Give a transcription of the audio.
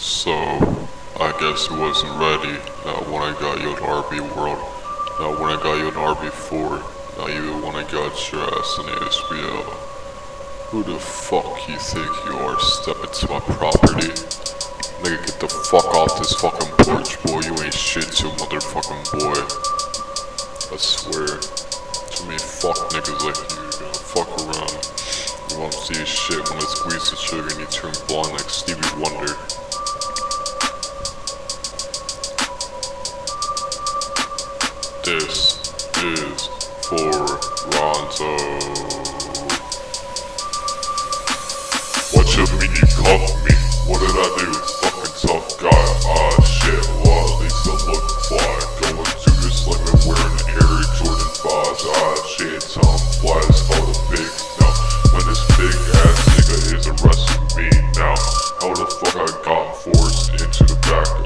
So, I guess he wasn't ready. Not when I got you in RB World. Not when I got you in RB4. Not even when I got your ass in ASBL. Who the fuck you think you are stepping to my property? Nigga, get the fuck off this fucking porch, boy. You ain't shit to motherfucking boy. I swear. Too many fuck niggas like you gonna fuck around. You won't see shit when I squeeze the trigger and you turn blind like Stevie Wonder. This is for Ronzo. What you mean you cuffed me? What did I do? Fucking tough guy. Ah shit, well at least I look fly. Going to your slim and wearing Air Jordan 5s. Ah shit, Tom Fly is called a big now. When this big ass nigga is arresting me now. How the fuck I got forced into the back